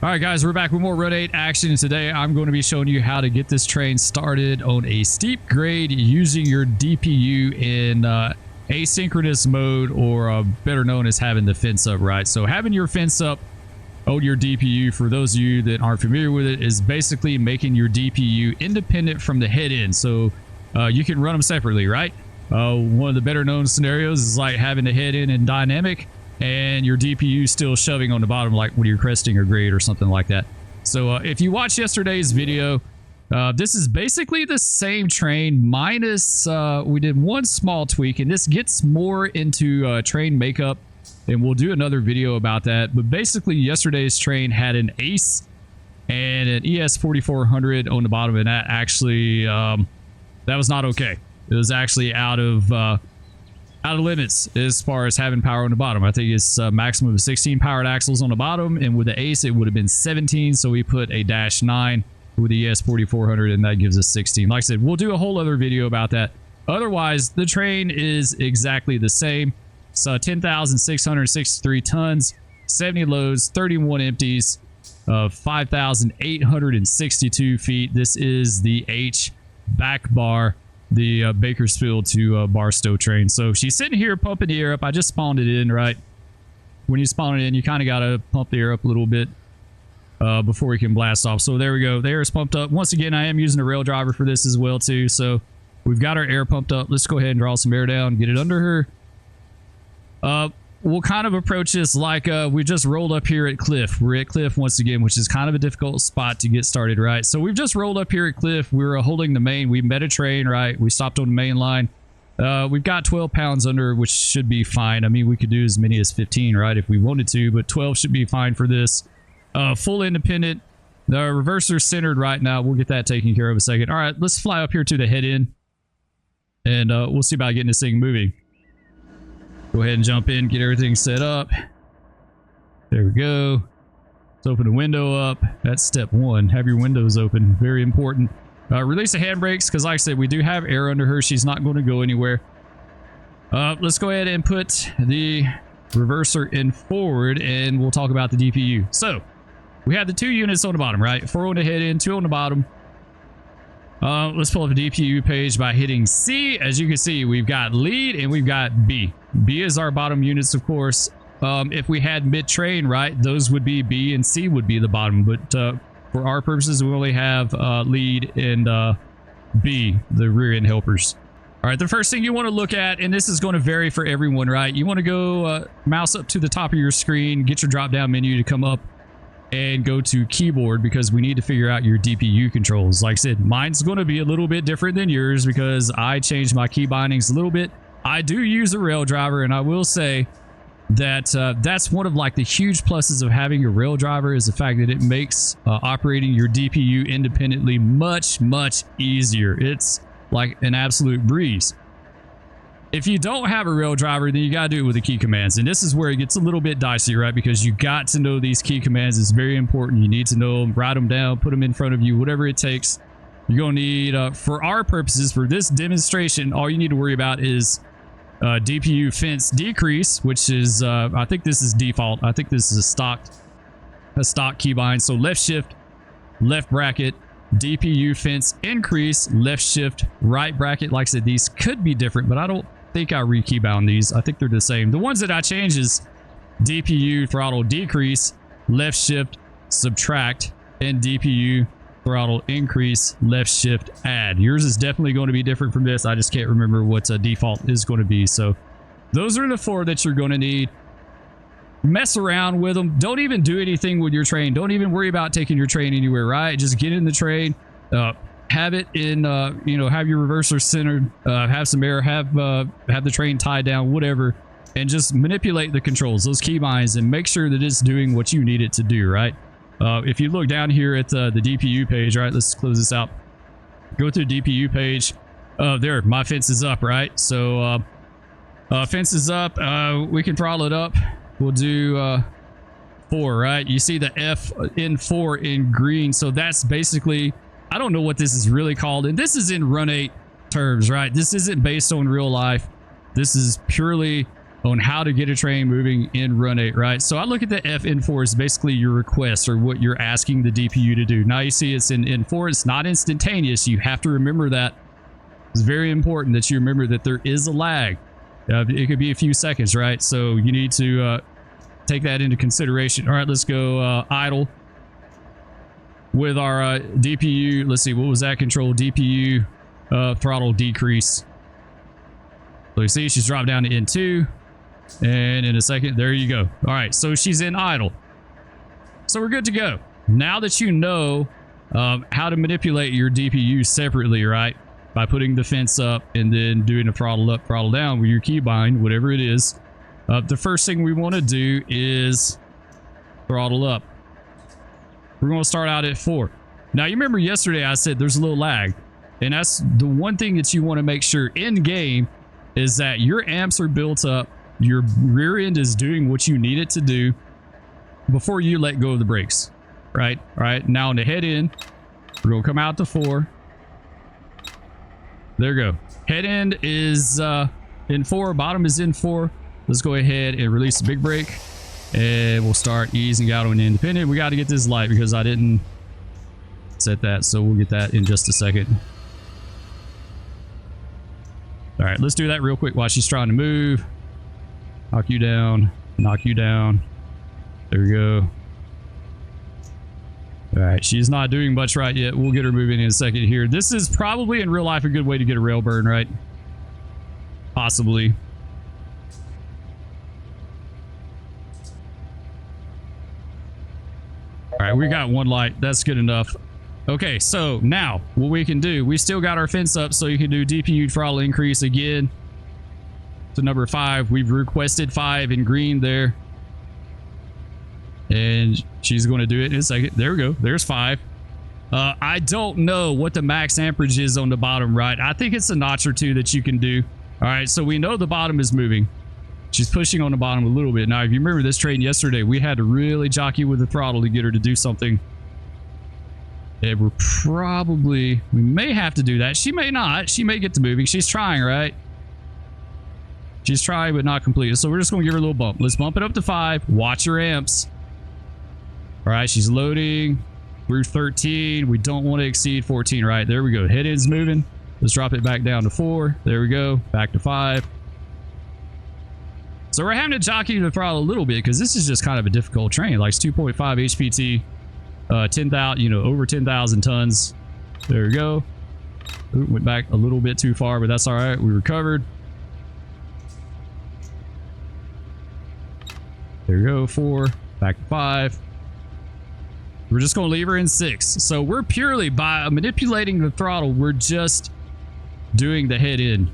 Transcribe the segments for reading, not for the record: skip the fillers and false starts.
All right, guys, we're back with more Road 8 action. Today, I'm going to be showing you how to get this train started on a steep grade using your DPU in asynchronous mode, or better known as having the fence up, right? So having your fence up on your DPU, for those of you that aren't familiar with it, is basically making your DPU independent from the head end. So you can run them separately, right? One of the better known scenarios is like having the head end in dynamic and your DPU still shoving on the bottom, like when you're cresting or grade or something like that. So if you watched yesterday's video, this is basically the same train minus we did one small tweak, and this gets more into train makeup, and we'll do another video about that. But basically yesterday's train had an ACE and an ES 4400 on the bottom, and that actually that was not okay. It was actually out of limits as far as having power on the bottom. I think it's a maximum of 16 powered axles on the bottom, and with the ACE it would have been 17, so we put a -9 with the ES 4400, and that gives us 16. Like I said, we'll do a whole other video about that. Otherwise, the train is exactly the same. So 10,663 tons, 70 loads, 31 empties, 5,862 feet. This is the H back bar, the Bakersfield to Barstow train. So she's sitting here pumping the air up. I just spawned it in, right? When you spawn it in, you kind of got to pump the air up a little bit before we can blast off. So there we go. The air is pumped up. Once again, I am using a rail driver for this as well too. So we've got our air pumped up. Let's go ahead and draw some air down, get it under her. We'll kind of approach this like we just rolled up here at Cliff. We're at Cliff once again, which is kind of a difficult spot to get started, right? So we've just rolled up here at Cliff. We were holding the main. We met a train, right? We stopped on the main line. We've got 12 pounds under, which should be fine. I mean, we could do as many as 15, right, if we wanted to, but 12 should be fine for this. Full independent. The reverser's centered right now. We'll get that taken care of in a second. All right, let's fly up here to the head end, and we'll see about getting this thing moving. Go ahead and jump in, get everything set up. There we go. Let's open the window up. That's step one. Have your windows open. Very important. Release the handbrakes, because like I said, we do have air under her. She's not going to go anywhere. Let's go ahead and put the reverser in forward, and we'll talk about the DPU. So we have the two units on the bottom, right? 4 on the head end, 2 on the bottom. Let's pull up a DPU page by hitting C. As you can see, we've got lead and we've got B. B is our bottom units, of course. If we had mid-train, right, those would be B and C would be the bottom. But for our purposes, we only have lead and B, the rear end helpers. All right, the first thing you want to look at, and this is going to vary for everyone, right? You want to go mouse up to the top of your screen, get your drop-down menu to come up, and go to keyboard, because we need to figure out your DPU controls. Like I said, mine's going to be a little bit different than yours because I changed my key bindings a little bit. I do use a rail driver, and I will say that that's one of like the huge pluses of having a rail driver, is the fact that it makes operating your DPU independently much easier. It's like an absolute breeze. If you don't have a rail driver, then you got to do it with the key commands. And this is where it gets a little bit dicey, right? Because you got to know these key commands. It's very important. You need to know them, write them down, put them in front of you, whatever it takes. You're going to need, for our purposes, for this demonstration, all you need to worry about is DPU fence decrease, which is, I think this is default. I think this is a stock keybind. So left shift, left bracket, DPU fence increase, left shift, right bracket. Like I said, these could be different, but I don't think I re-keybound these. I think they're the same. The ones that I changed is DPU throttle decrease, left shift, subtract, and DPU throttle increase, left shift, add. Yours is definitely going to be different from this. I just can't remember what default is going to be. So those are the 4 that you're going to need. Mess around with them. Don't even do anything with your train. Don't even worry about taking your train anywhere, right? Just get in the train, have it in, you know, have your reverser centered, have some air, have the train tied down, whatever, and just manipulate the controls, those keybinds, and make sure that it's doing what you need it to do, right? If you look down here at the DPU page, right, let's close this out. Go to the DPU page. There, my fence is up, right? So fence is up. We can throttle it up. We'll do 4, right? You see the F in 4 in green. So that's basically, I don't know what this is really called. And this is in Run 8 terms, right? This isn't based on real life. This is purely on how to get a train moving in run 8, right? So I look at the FN4 as basically your request or what you're asking the DPU to do. Now you see it's in N4, it's not instantaneous. You have to remember that. It's very important that you remember that there is a lag. It could be a few seconds, right? So you need to take that into consideration. All right, let's go idle with our DPU. Let's see, what was that control? DPU throttle decrease. So you see she's dropped down to N2. And in a second, there you go. All right, so she's in idle. So we're good to go. Now that you know how to manipulate your DPU separately, right? By putting the fence up and then doing a throttle up, throttle down with your keybind, whatever it is. The first thing we want to do is throttle up. We're going to start out at 4. Now, you remember yesterday I said there's a little lag. And that's the one thing that you want to make sure in game is that your amps are built up. Your rear end is doing what you need it to do before you let go of the brakes, right? All right, now on the head end, we're going to come out to 4. There you go. Head end is in 4, bottom is in 4. Let's go ahead and release the big brake, and we'll start easing out on the independent. We got to get this light because I didn't set that, so we'll get that in just a second. All right, let's do that real quick while she's trying to move. Knock you down, knock you down. There we go. All right, she's not doing much right yet. We'll get her moving in a second here. This is probably in real life a good way to get a rail burn, right? Possibly. All right, we got one light. That's good enough. Okay, so now what we can do, we still got our fence up, so you can do DPU throttle increase again. To number 5. We've requested 5 in green there. And she's going to do it in a second. There we go. There's 5. I don't know what the max amperage is on the bottom right. I think it's a notch or 2 that you can do. All right, so we know the bottom is moving. She's pushing on the bottom a little bit. Now, if you remember this train yesterday, we had to really jockey with the throttle to get her to do something. And we may have to do that. She may not. She may get to moving. She's trying, right? She's trying, but not completed. So we're just going to give her a little bump. Let's bump it up to 5. Watch your amps. All right, she's loading through 13. We don't want to exceed 14, right? There we go. Head end's moving. Let's drop it back down to 4. There we go. Back to 5. So we're having to jockey the throttle a little bit because this is just kind of a difficult train. Like it's 2.5 HPT, 10,000, over 10,000 tons. There we go. Ooh, went back a little bit too far, but that's all right. We recovered. There we go, 4, back to 5. We're just going to leave her in 6. So we're purely, by manipulating the throttle, we're just doing the head in,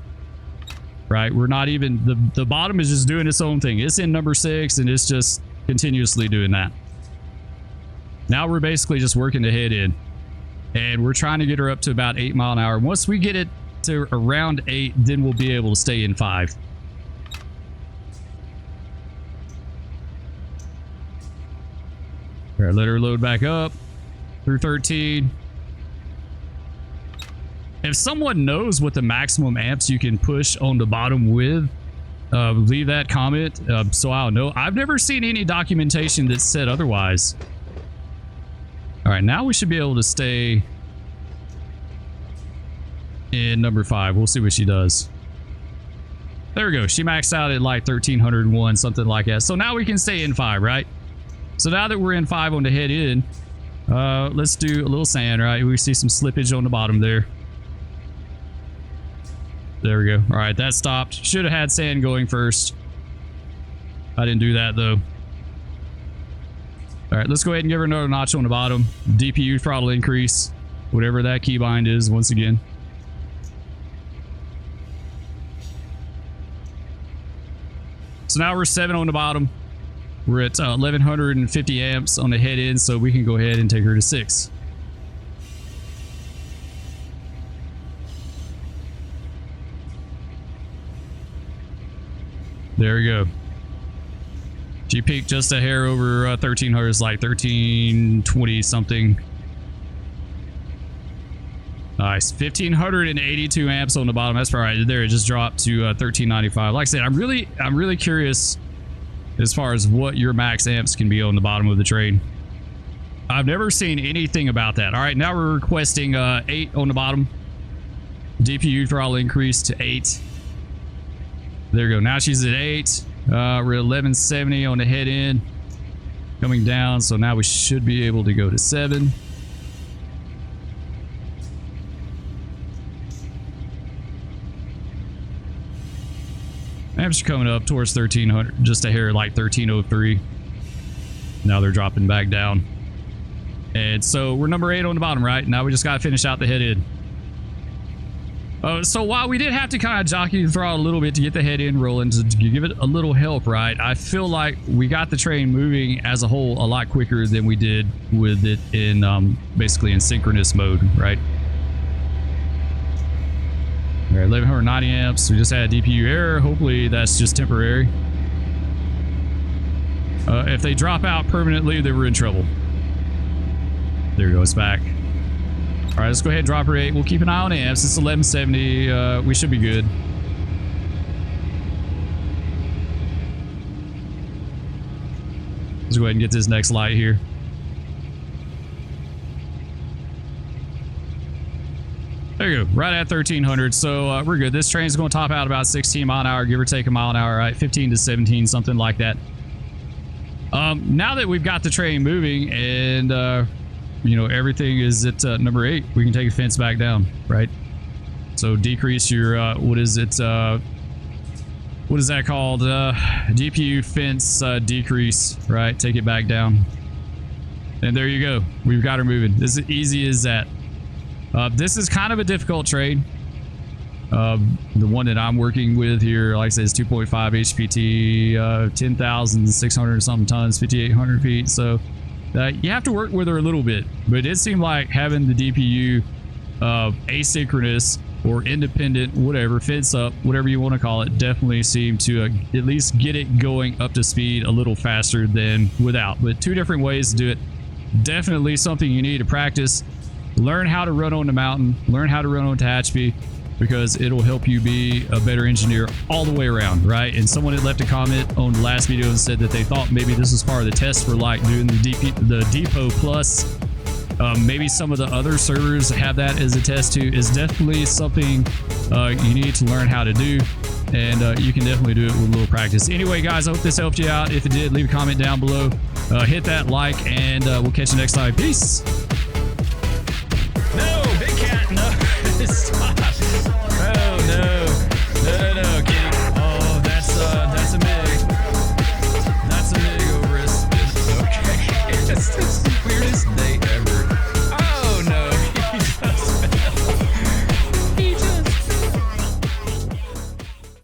right? We're not even, the bottom is just doing its own thing. It's in number 6, and it's just continuously doing that. Now we're basically just working the head in, and we're trying to get her up to about 8 mile an hour. Once we get it to around 8, then we'll be able to stay in 5. All right, let her load back up through 13. If someone knows what the maximum amps you can push on the bottom with, leave that comment so I'll know. I've never seen any documentation that said otherwise. All right, now we should be able to stay in number 5. We'll see what she does. There we go. She maxed out at like 1301, something like that. So now we can stay in 5, right? So now that we're in 5 on the head in, let's do a little sand, right? We see some slippage on the bottom there. There we go. All right, that stopped. Should have had sand going first. I didn't do that, though. All right, let's go ahead and give her another notch on the bottom. DPU throttle increase, whatever that keybind is, once again. So now we're 7 on the bottom. We're at 1150 amps on the head end, so we can go ahead and take her to 6. There we go. She peaked just a hair over 1300, it's like 1320 something. Nice. 1582 amps on the bottom. That's right there. It just dropped to 1395. Like I said, I'm really curious as far as what your max amps can be on the bottom of the train. I've never seen anything about that. All right, now we're requesting 8 on the bottom. DPU throttle increase to 8. There you go. Now she's at 8. We're at 1170 on the head end. Coming down, so now we should be able to go to 7. Amps are coming up towards 1300, just a hair like 1303. Now they're dropping back down. And so we're number 8 on the bottom, right? Now we just got to finish out the head end. So while we did have to kind of jockey the throttle a little bit to get the head end rolling, to give it a little help, right? I feel like we got the train moving as a whole a lot quicker than we did with it in basically in synchronous mode, right? All right, 1190 amps. We just had a DPU error. Hopefully that's just temporary. If they drop out permanently, then we're in trouble. There we go, it's back. All right, let's go ahead and drop her 8. We'll keep an eye on amps. It's 1170. We should be good. Let's go ahead and get this next light here. There you go, right at 1300. So we're good. This train's going to top out about 16 mile an hour, give or take a mile an hour, right? 15 to 17, something like that. Now that we've got the train moving and you know, everything is at number 8, we can take a fence back down, right? So decrease your what is it, what is that called, DPU fence decrease, right? Take it back down, and there you go, we've got her moving. This is easy as that. This is kind of a difficult train. The one that I'm working with here, like I said, is 2.5 HPT, 10,600 something tons, 5,800 feet. So you have to work with her a little bit, but it seemed like having the DPU asynchronous or independent, whatever, fence up, whatever you want to call it, definitely seemed to at least get it going up to speed a little faster than without. But 2 different ways to do it. Definitely something you need to practice. Learn how to run on the mountain, learn how to run on Tehachapi, because it'll help you be a better engineer all the way around, right? And someone had left a comment on the last video and said that they thought maybe this was part of the test for like doing the Depot Plus. Maybe some of the other servers have that as a test too. It's definitely something you need to learn how to do, and you can definitely do it with a little practice. Anyway, guys, I hope this helped you out. If it did, leave a comment down below. Hit that like, and we'll catch you next time. Peace. No, big cat, no. Stop. Oh, no, kitty. Oh, that's a mig. That's a mig over his. Okay. It's the weirdest day ever.